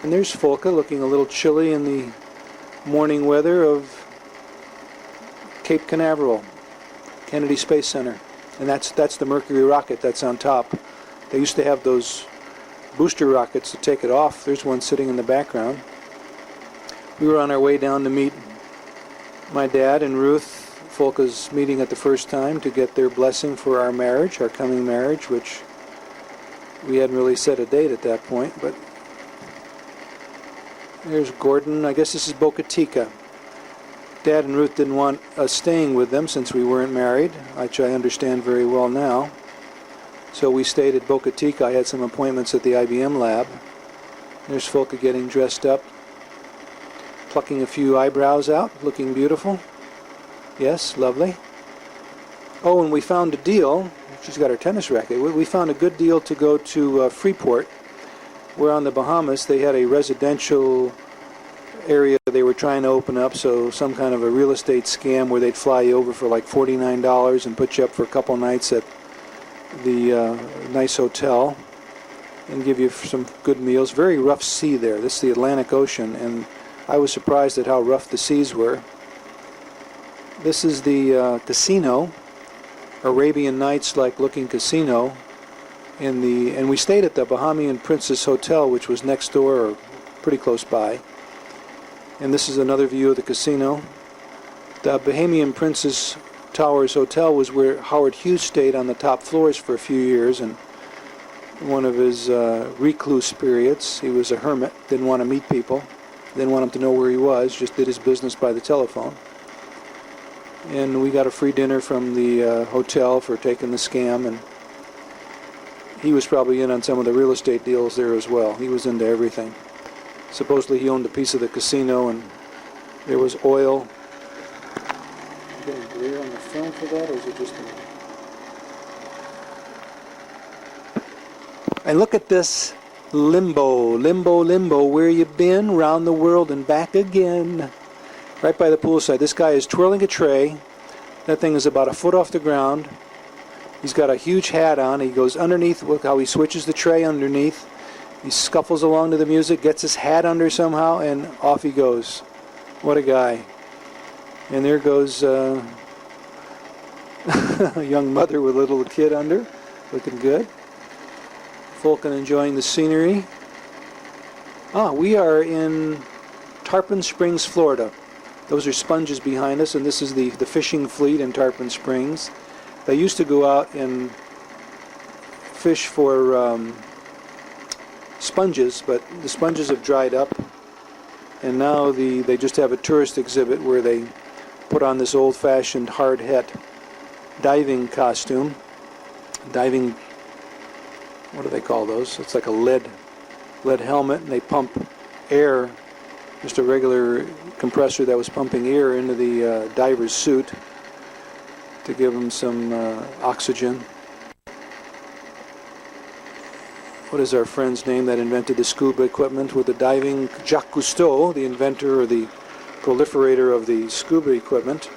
And there's Boca, looking a little chilly in the morning weather of Cape Canaveral, Kennedy Space Center. And that's the Mercury rocket that's on top. They used to have those booster rockets to take it off. There's one sitting in the background. We were on our way down to meet my dad and Ruth, Folka's meeting at the first time, to get their blessing for our marriage, our coming marriage, which we hadn't really set a date at that point. But there's Gordon. I guess this is Boca Chica. Dad and Ruth didn't want us staying with them since we weren't married, which I understand very well now. So we stayed at Boca Chica. I had some appointments at the IBM lab. There's Folka getting dressed up, plucking a few eyebrows out, looking beautiful. Yes, lovely. Oh, and we found a deal. She's got her tennis racket. We found a good deal to go to Freeport, where on the Bahamas they had a residential area they were trying to open up, so some kind of a real estate scam where they'd fly you over for like $49 and put you up for a couple nights at the nice hotel and give you some good meals. Very rough sea there. This is the Atlantic Ocean, and I was surprised at how rough the seas were. This is the casino, Arabian Nights-like looking casino, and we stayed at the Bahamian Princess Hotel, which was next door or pretty close by. And this is another view of the casino. The Bahamian Princess Towers Hotel was where Howard Hughes stayed on the top floors for a few years, and one of his recluse periods. He was a hermit, didn't want to meet people, didn't want them to know where he was, just did his business by the telephone. And we got a free dinner from the hotel for taking the scam, and he was probably in on some of the real estate deals there as well. He was into everything. Supposedly he owned a piece of the casino, and there was oil. Getting glare on the film for that, or is it just And look at this limbo, where you been? Round the world and back again. Right by the poolside. This guy is twirling a tray. That thing is about a foot off the ground. He's got a huge hat on. He goes underneath. Look how he switches the tray underneath. He scuffles along to the music, gets his hat under somehow, and off he goes. What a guy. And there goes a young mother with a little kid under, looking good. Fulton enjoying the scenery. We are in Tarpon Springs, Florida. Those are sponges behind us, and this is the fishing fleet in Tarpon Springs. They used to go out and fish for sponges, but the sponges have dried up, and now they just have a tourist exhibit where they put on this old-fashioned hard hat diving costume. Diving, what do they call those? It's like a lead helmet, and they pump air, just a regular compressor that was pumping air into the diver's suit to give him some oxygen. What is our friend's name that invented the scuba equipment with the diving? Jacques Cousteau, the inventor or the proliferator of the scuba equipment,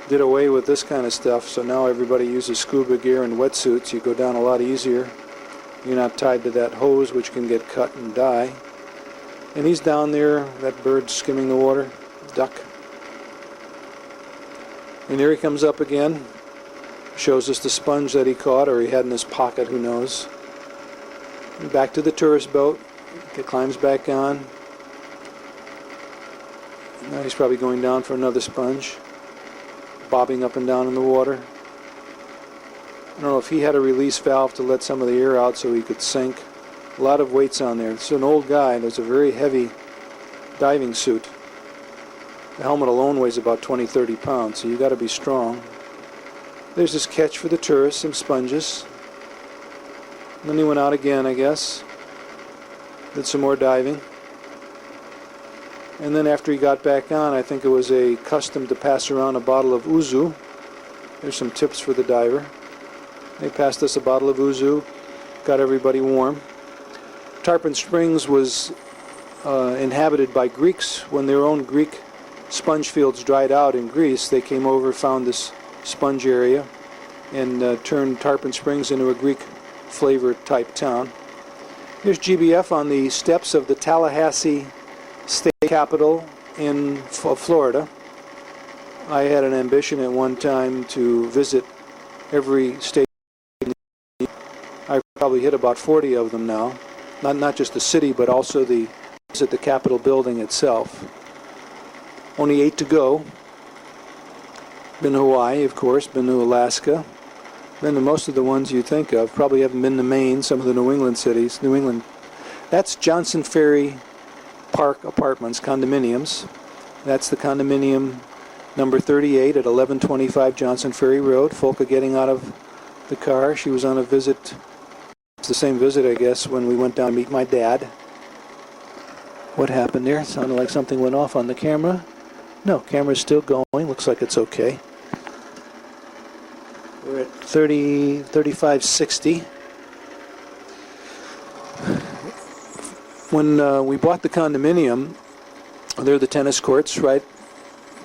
did away with this kind of stuff, so now everybody uses scuba gear and wetsuits. You go down a lot easier. You're not tied to that hose, which can get cut and die. And he's down there, that bird skimming the water, duck. And here he comes up again. Shows us the sponge that he caught, or he had in his pocket, who knows. And back to the tourist boat. He climbs back on. Now he's probably going down for another sponge, bobbing up and down in the water. I don't know if he had a release valve to let some of the air out so he could sink. A lot of weights on there. It's an old guy. There's a very heavy diving suit. The helmet alone weighs about 20-30 pounds, so you got to be strong. There's this catch for the tourists, some sponges. And then he went out again, I guess. Did some more diving. And then after he got back on, I think it was a custom to pass around a bottle of ouzo. There's some tips for the diver. They passed us a bottle of ouzo, got everybody warm. Tarpon Springs was inhabited by Greeks. When their own Greek sponge fields dried out in Greece, they came over, found this sponge area, and turned Tarpon Springs into a Greek flavor type town. Here's GBF on the steps of the Tallahassee State Capitol in Florida. I had an ambition at one time to visit every state. I've probably hit about 40 of them now. Not just the city, but also visit the Capitol building itself. Only 8 to go. Been to Hawaii, of course. Been to Alaska. Been to most of the ones you think of. Probably haven't been to Maine, some of the New England cities. New England. That's Johnson Ferry Park Apartments, condominiums. That's the condominium number 38 at 1125 Johnson Ferry Road. Folka getting out of the car. She was on a visit. It's the same visit, I guess, when we went down to meet my dad. What happened there? Sounded like something went off on the camera. No, camera's still going. Looks like it's okay. We're at 3560. When we bought the condominium, there are the tennis courts right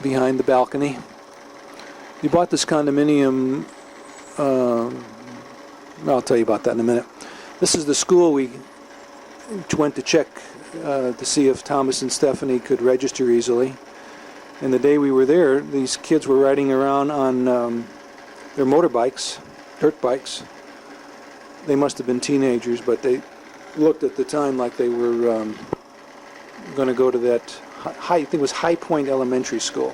behind the balcony. We bought this condominium, I'll tell you about that in a minute. This is the school we went to check to see if Thomas and Stephanie could register easily. And the day we were there, these kids were riding around on their motorbikes, dirt bikes. They must have been teenagers, but they looked at the time like they were going to go to that I think it was High Point Elementary School.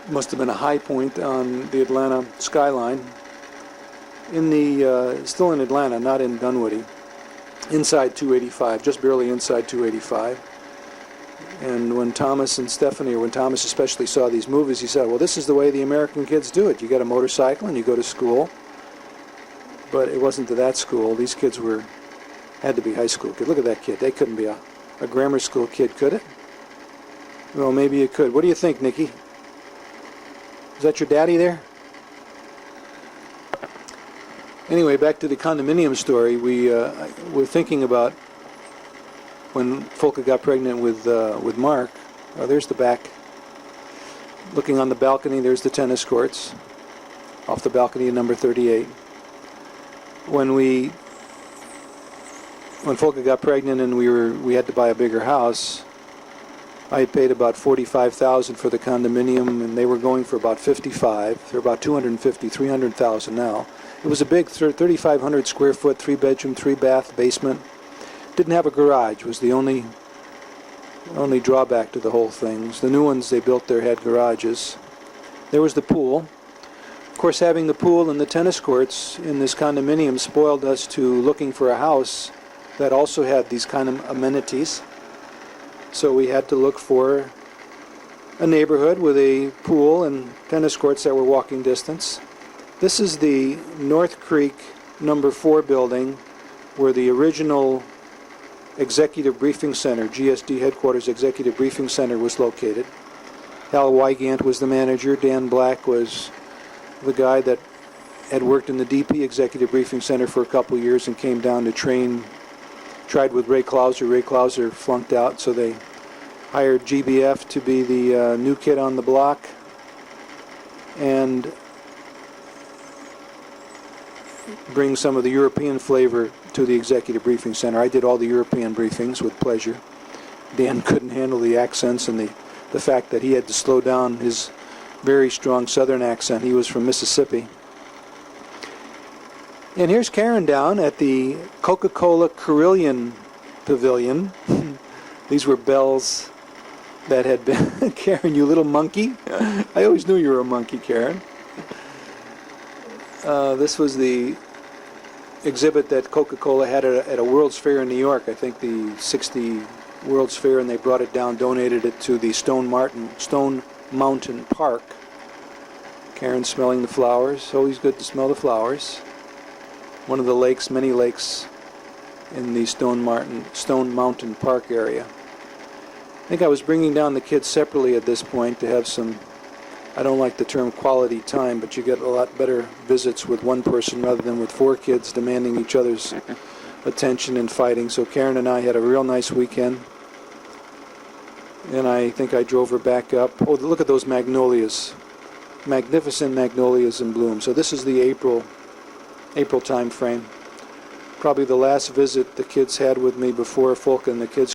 Must have been a high point on the Atlanta skyline. Still in Atlanta, not in Dunwoody. Inside 285, just barely inside 285. And when Thomas and Stephanie, or when Thomas especially saw these movies, he said, well, this is the way the American kids do it. You get a motorcycle and you go to school. But it wasn't to that school. These kids had to be high school kids. Look at that kid. They couldn't be a grammar school kid, could it? Well, maybe it could. What do you think, Nikki? Is that your daddy there? Anyway, back to the condominium story. We were thinking about when Folka got pregnant with Mark. Oh, there's the back. Looking on the balcony, there's the tennis courts. Off the balcony, number 38. When Folka got pregnant and we had to buy a bigger house, I had paid about $45,000 for the condominium, and they were going for about $55,000. They're about $250,000, $300,000 now. It was a big 3,500 square foot, 3-bedroom, 3-bath basement. Didn't have a garage. Was the only drawback to the whole thing. The new ones they built there had garages. There was the pool. Of course, having the pool and the tennis courts in this condominium spoiled us to looking for a house that also had these kind of amenities. So we had to look for a neighborhood with a pool and tennis courts that were walking distance. This is the North Creek number 4 building where the original Executive Briefing Center, GSD Headquarters Executive Briefing Center, was located. Hal Wygant was the manager. Dan Black was the guy that had worked in the DP Executive Briefing Center for a couple years and came down to train. Tried with Ray Clauser. Ray Clauser flunked out, so they hired GBF to be the new kid on the block and bring some of the European flavor to the Executive Briefing Center. I did all the European briefings with pleasure. Dan couldn't handle the accents and the fact that he had to slow down his very strong southern accent. He was from Mississippi. And here's Caryn down at the Coca-Cola Carillon pavilion. These were bells that had been... Caryn, you little monkey. I always knew you were a monkey, Caryn. This was the exhibit that Coca-Cola had at a World's Fair in New York. I think the 60 World's Fair, and they brought it down, donated it to the Stone Mountain Park. Caryn smelling the flowers. Always good to smell the flowers. One of the lakes, many lakes in the Stone Mountain Park area. I think I was bringing down the kids separately at this point to have some, I don't like the term quality time, but you get a lot better visits with one person rather than with 4 kids demanding each other's attention and fighting. So Caryn and I had a real nice weekend. And I think I drove her back up. Oh, look at those magnolias. Magnificent magnolias in bloom. So this is the April time frame. probably the last visit the kids had with me before Fulk and the kids